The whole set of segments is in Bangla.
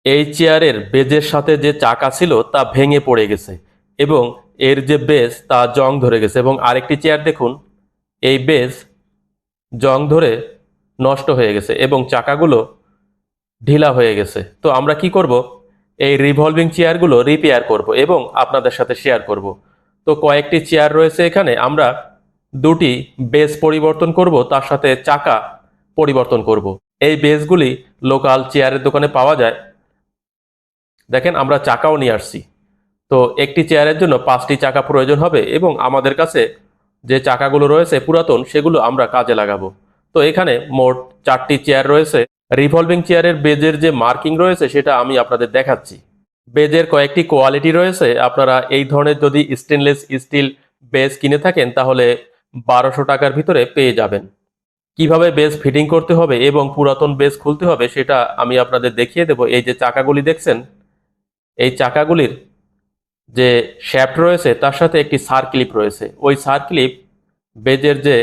এই চেয়ারের বেজের সাথে যে চাকা ছিল তা ভেঙে পড়ে গেছে এবং এর যে বেজ তা জং ধরে গেছে। এবং আরেকটি চেয়ার দেখুন, এই বেজ জং ধরে নষ্ট হয়ে গেছে এবং চাকাগুলো ঢিলা হয়ে গেছে। তো আমরা কি করব, এই রিভলভিং চেয়ারগুলো রিপেয়ার করব এবং আপনাদের সাথে শেয়ার করব। তো কয়েকটি চেয়ার রয়েছে এখানে, আমরা দুটি বেজ পরিবর্তন করব, তার সাথে চাকা পরিবর্তন করব। এই বেজগুলি লোকাল চেয়ারের দোকানে পাওয়া যায়। দেখেন আমরা চাকাও নিয়ে আসছি। তো একটি চেয়ারের জন্য 5টি চাকা প্রয়োজন হবে এবং আমাদের কাছে যে চাকাগুলো রয়েছে পুরাতন, সেগুলো আমরা কাজে লাগাবো। তো এখানে মোট 4টি চেয়ার রয়েছে। রিভলভিং চেয়ারের বেজের যে মার্কিং রয়েছে সেটা আমি আপনাদের দেখাচ্ছি। বেজের কয়েকটি কোয়ালিটি রয়েছে। আপনারা এই ধরনের যদি স্টেনলেস স্টিল বেজ কিনে থাকেন তাহলে 1200 টাকার ভিতরে পেয়ে যাবেন। কিভাবে বেজ ফিটিং করতে হবে এবং পুরাতন বেজ খুলতে হবে সেটা আমি আপনাদের দেখিয়ে দেব। এই যে চাকাগুলি দেখছেন, এই চাকাগুলির যে শ্যাফট রয়েছে তার সাথে একটি সার ক্লিপ রয়েছে। ওই সার ক্লিপ বেজের যে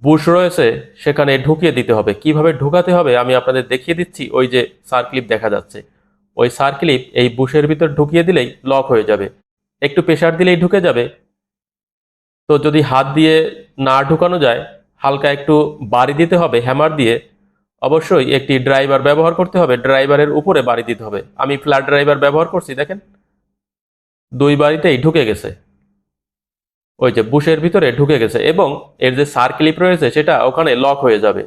বুশ রয়েছে সেখানে ঢুকিয়ে দিতে হবে। কিভাবে ঢুকাতে হবে আমি আপনাদের দেখিয়ে দিচ্ছি। ওই যে সার ক্লিপ দেখা যাচ্ছে, ওই সার ক্লিপ এই বুশের ভিতর ঢুকিয়ে দিলেই লক হয়ে যাবে। একটু প্রেসার দিলেই ঢুকে যাবে। তো যদি হাত দিয়ে না ঢুকানো যায়, হালকা একটু বাড়ি দিতে হবে হ্যামার দিয়ে। অবশ্যই একটি ড্রাইভার ব্যবহার করতে হবে, ড্রাইভারের উপরে বাড়ি দিতে হবে। আমি ফ্ল্যাট ড্রাইভার ব্যবহার করছি, দেখেন 2 বাড়িতেই ঢুকে গেছে, ওই যে বুশের ভিতরে ঢুকে গেছে এবং এর যে সার ক্লিপ রয়েছে সেটা ওখানে লক হয়ে যাবে।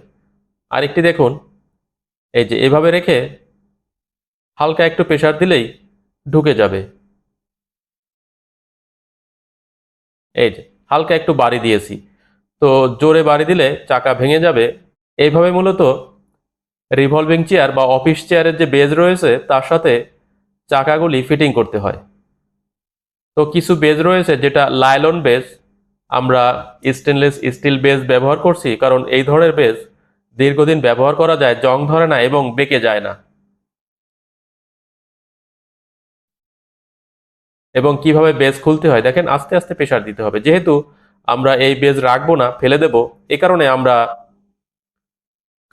আরেকটি দেখুন, এই যে এভাবে রেখে হালকা একটু প্রেসার দিলেই ঢুকে যাবে। এই যে হালকা একটু বাড়ি দিয়েছি, তো জোরে বাড়ি দিলে চাকা ভেঙে যাবে। এইভাবে মূলত রিভলভিং চেয়ার বা অফিস চেয়ারের যে বেজ রয়েছে তার সাথে চাকাগুলি ফিটিং করতে হয়। তো কিছু বেজ রয়েছে যেটা লাইলন বেজ, আমরা স্টেনলেস স্টিল বেজ ব্যবহার করছি কারণ এই ধরনের বেজ দীর্ঘদিন ব্যবহার করা যায়, জং ধরে না এবং বেঁকে যায় না। এবং কিভাবে বেজ খুলতে হয় দেখেন, আস্তে আস্তে প্রেসার দিতে হবে। যেহেতু আমরা এই বেজ রাখবো না, ফেলে দেব, এ কারণে আমরা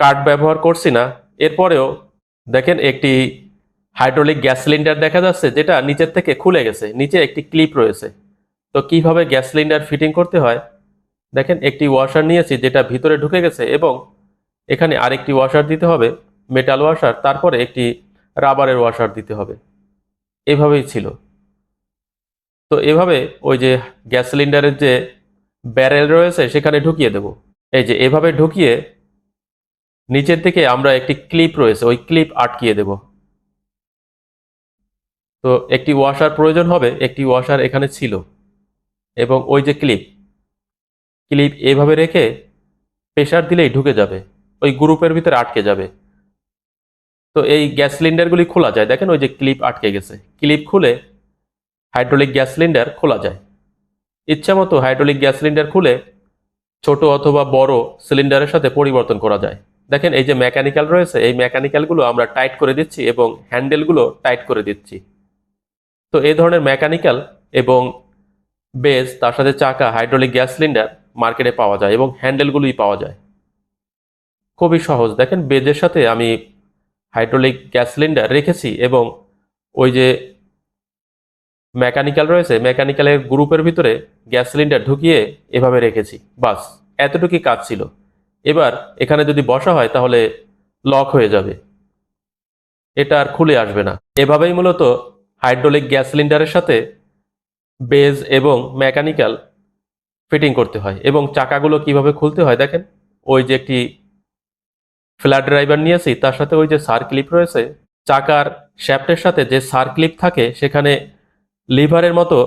কাঠ ব্যবহার করছি না। এরপরেও দেখেন একটি হাইড্রোলিক গ্যাস সিলিন্ডার দেখা যাচ্ছে যেটা নিচের থেকে খুলে গেছে, নিচে একটি ক্লিপ রয়েছে। তো কিভাবে গ্যাস সিলিন্ডার ফিটিং করতে হয় দেখেন, একটি ওয়াশার নিয়েছি যেটা ভিতরে ঢুকে গেছে এবং এখানে আরেকটি ওয়াশার দিতে হবে, মেটাল ওয়াশার, তারপরে একটি রাবারের ওয়াশার দিতে হবে। এভাবেই ছিল। তো এভাবে ওই যে গ্যাস সিলিন্ডারের যে ব্যারেল রয়েছে সেখানে ঢুকিয়ে দেব। এই যে এভাবে ঢুকিয়ে নিচের দিকে আমরা একটি ক্লিপ রয়েছে, ওই ক্লিপ আটকিয়ে দেব। তো একটি ওয়াশার প্রয়োজন হবে, একটি ওয়াশার এখানে ছিল এবং ওই যে ক্লিপ, ক্লিপ এভাবে রেখে প্রেসার দিলেই ঢুকে যাবে, ওই গ্রুপের ভিতরে আটকে যাবে। তো এই গ্যাস সিলিন্ডারগুলি খোলা যায়, দেখেন ওই যে ক্লিপ আটকে গেছে, ক্লিপ খুলে হাইড্রোলিক গ্যাস সিলিন্ডার খোলা যায়। ইচ্ছা মতো হাইড্রোলিক গ্যাস সিলিন্ডার খুলে ছোট অথবা বড় সিলিন্ডারের সাথে পরিবর্তন করা যায়। দেখেন এই যে মেকানিক্যাল রয়েছে, এই মেকানিক্যালগুলো আমরা টাইট করে দিচ্ছি এবং হ্যান্ডেলগুলো টাইট করে দিচ্ছি। তো এই ধরনের মেকানিক্যাল এবং বেজ, তার সাথে চাকা, হাইড্রোলিক গ্যাস সিলিন্ডার মার্কেটে পাওয়া যায় এবং হ্যান্ডেলগুলোই পাওয়া যায়। খুবই সহজ। দেখেন বেজের সাথে আমি হাইড্রোলিক গ্যাস সিলিন্ডার রেখেছি এবং ওই যে মেকানিক্যাল রয়েছে, মেকানিক্যালের গ্রুপের ভিতরে গ্যাস সিলিন্ডার ঢুকিয়ে এভাবে রেখেছি। বাস এতটুকুই কাজ ছিল। এবার এখানে যদি বসা হয় তাহলে লক হয়ে যাবে, এটা আর খুলে আসবে না। এভাবেই মূলত হাইড্রোলিক গ্যাস সিলিন্ডারের সাথে বেজ এবং মেকানিক্যাল ফিটিং করতে হয়। এবং চাকাগুলো কিভাবে খুলতে হয় দেখেন, ওই যে একটি ফ্ল্যাট ড্রাইভার নিয়েছি, তার সাথে ওই যে সার ক্লিপ রয়েছে, চাকার শ্যাফটের সাথে যে সার ক্লিপ থাকে সেখানে লিভারের মতো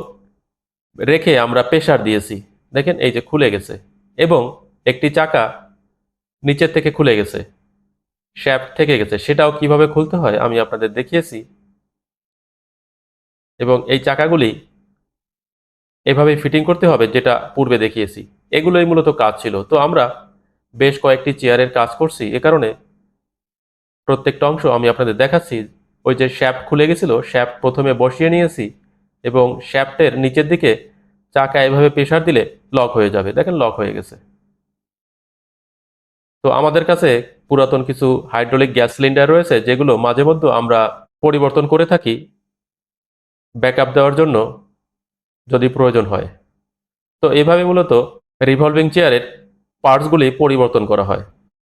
রেখে আমরা প্রেসার দিয়েছি। দেখেন এই যে খুলে গেছে এবং একটি চাকা নিচের থেকে খুলে গেছে, শ্যাফট থেকে গেছে, সেটাও কিভাবে খুলতে হয় আমি আপনাদের দেখিয়েছি। এবং এই চাকাগুলি এভাবে ফিটিং করতে হবে যেটা পূর্বে দেখিয়েছি। এগুলোই মূলত কাজ ছিল। তো আমরা বেশ কয়েকটি চেয়ারের কাজ করছি, এ কারণে প্রত্যেকটা অংশ আমি আপনাদের দেখাচ্ছি। ওই যে শ্যাফট খুলে গেছিল, শ্যাফট প্রথমে বসিয়ে নিয়েছি এবং শ্যাফটের নিচের দিকে চাকা এভাবে প্রেসার দিলে লক হয়ে যাবে। দেখেন লক হয়ে গেছে। তো আমাদের কাছে পুরাতন কিছু হাইড্রোলিক গ্যাস সিলিন্ডার রয়েছে, যেগুলো মাঝে মধ্যে আমরা পরিবর্তন করে থাকি ব্যাকআপ দেওয়ার জন্য যদি প্রয়োজন হয়। তো এইভাবে মূলত রিভলভিং চেয়ারের পার্টসগুলি পরিবর্তন করা হয়।